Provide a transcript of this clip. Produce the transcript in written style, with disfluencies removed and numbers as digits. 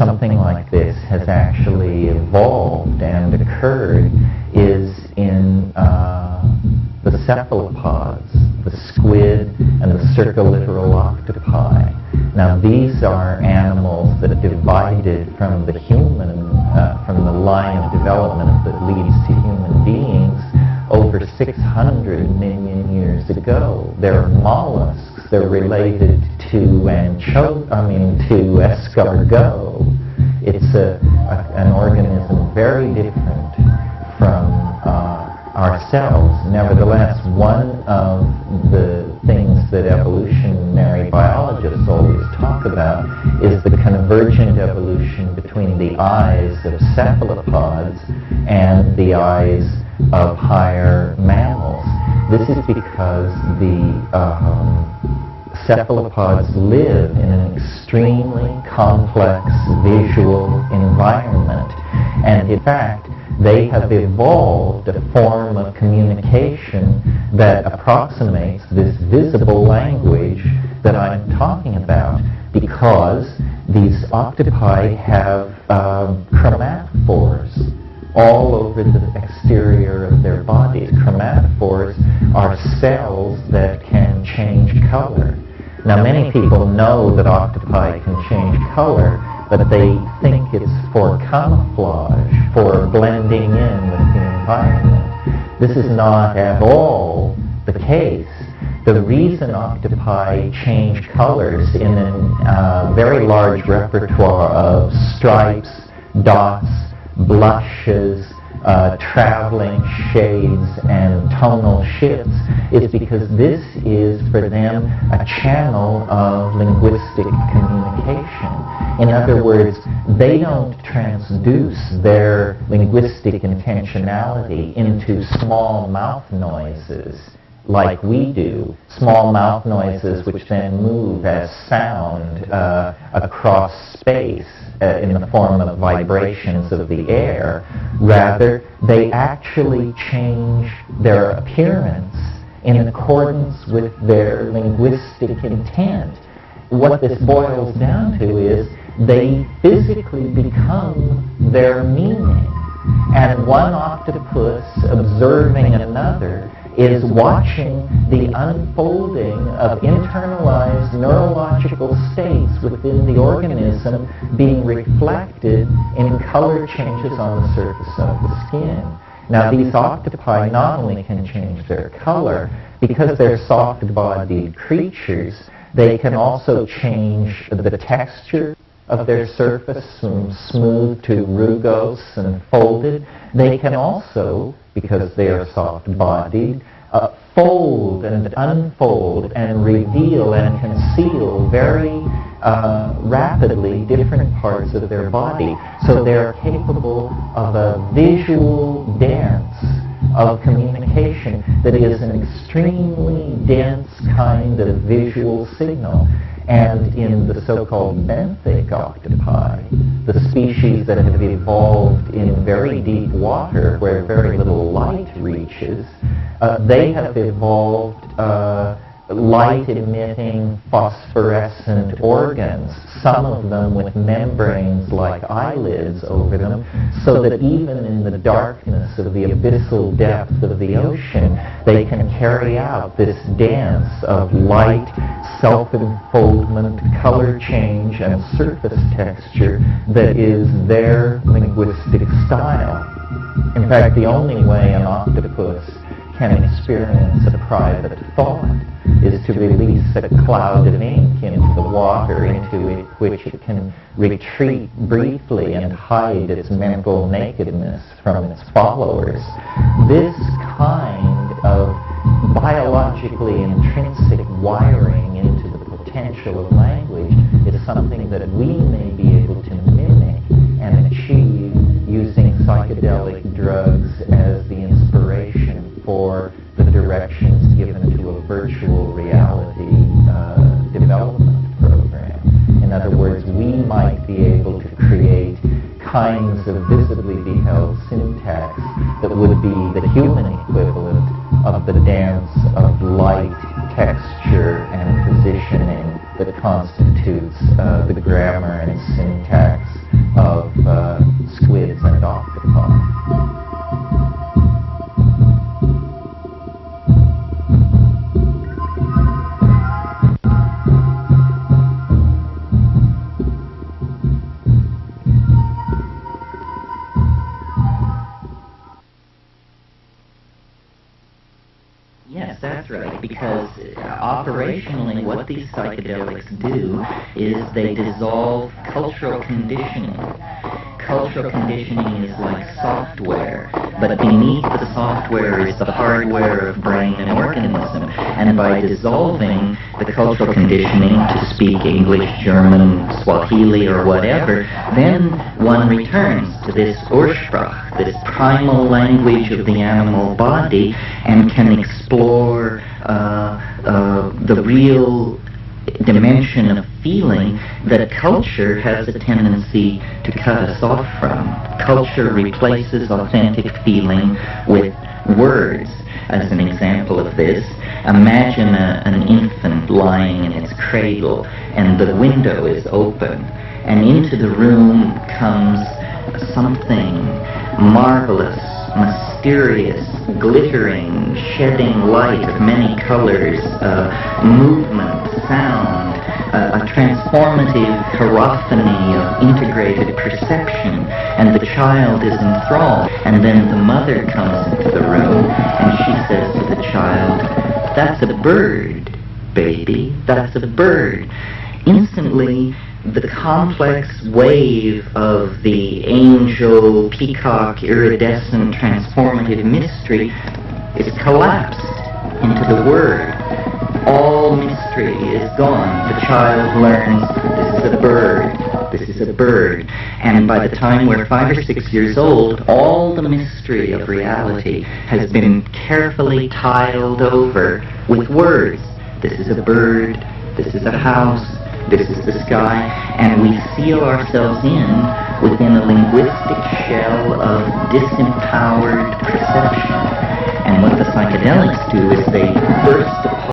something like this has actually evolved and occurred is in the cephalopods, the squid and the circulittoral octopi. Now these are animals that divided from the human, from the line of development that leads to human beings over 600 million years ago. They're mollusks. They're related to escargot. It's an organism very different from ourselves. Nevertheless, one of the things that evolutionary biologists always talk about is the convergent evolution between the eyes of cephalopods and the eyes of higher mammals. This is because the cephalopods live in an extremely complex visual environment, and in fact they have evolved a form of communication that approximates this visible language that I'm talking about, because these octopi have chromatophores all over the exterior of their bodies. Chromatophores are cells that can change color. Now, many people know that octopi can change color, but they think it's for camouflage, for blending in with the environment. This is not at all the case. The reason octopi change colors in a very large repertoire of stripes, dots, blushes, traveling shades and tonal shifts is because this is for them a channel of linguistic communication. In other words, they don't transduce their linguistic intentionality into small mouth noises like we do, small mouth noises which then move as sound across space in the form of vibrations of the air. Rather, they actually change their appearance in accordance with their linguistic intent. What this boils down to is they physically become their meaning. And one octopus observing another is watching the unfolding of internalized neurological states within the organism being reflected in color changes on the surface of the skin. Now, these octopi not only can change their color, because they're soft-bodied creatures, they can also change the texture of their surface from smooth to rugose and folded. They can also, because they are soft-bodied, fold and unfold and reveal and conceal very rapidly different parts of their body. So they're capable of a visual dance of communication that is an extremely dense kind of visual signal. And in the so-called benthic octopi, the species that have evolved in very deep water where very little light reaches, they have evolved light-emitting phosphorescent organs, some of them with membranes like eyelids over them, so that even in the darkness of the abyssal depth of the ocean, they can carry out this dance of light, self-enfoldment, color change, and surface texture that is their linguistic style. In fact, the only way an octopus can experience a private thought is to release a cloud of ink into the water into which it can retreat briefly and hide its mental nakedness from its followers. This kind of biologically intrinsic wiring into the potential of language is something that we may be able to mimic and achieve using psychedelic drugs as the inspiration for the directions given to a virtual reality development program. In other words, we might be able to create kinds of visibly beheld syntax that would be the human equivalent of the dance of light, texture, and positioning that constitutes the grammar and syntax occupied. Yes, that's right, because operationally what these psychedelics do is they dissolve cultural conditioning. Cultural conditioning is like software, but beneath the software is the hardware of brain and organism. And by dissolving the cultural conditioning to speak English, German, Swahili, or whatever, then one returns to this Ursprach, this primal language of the animal body, and can explore the real dimension of feeling that culture has a tendency to cut us off from. Culture replaces authentic feeling with words. As an example of this, imagine an infant lying in its cradle and the window is open, and into the room comes something marvelous, mysterious, glittering, shedding light of many colors, movement, sound, a transformative hierophany of integrated perception, and the child is enthralled. And then the mother comes into the room and she says to the child, "That's a bird, baby, that's a bird." Instantly, the complex wave of the angel, peacock, iridescent, transformative mystery is collapsed into the word. All mystery is gone. The child learns, this is a bird, this is a bird. And by the time we're 5 or 6 years old, all the mystery of reality has been carefully tiled over with words. This is a bird, this is a house, this is the sky, and we seal ourselves within a linguistic shell of disempowered perception. And what the psychedelics do is they burst apart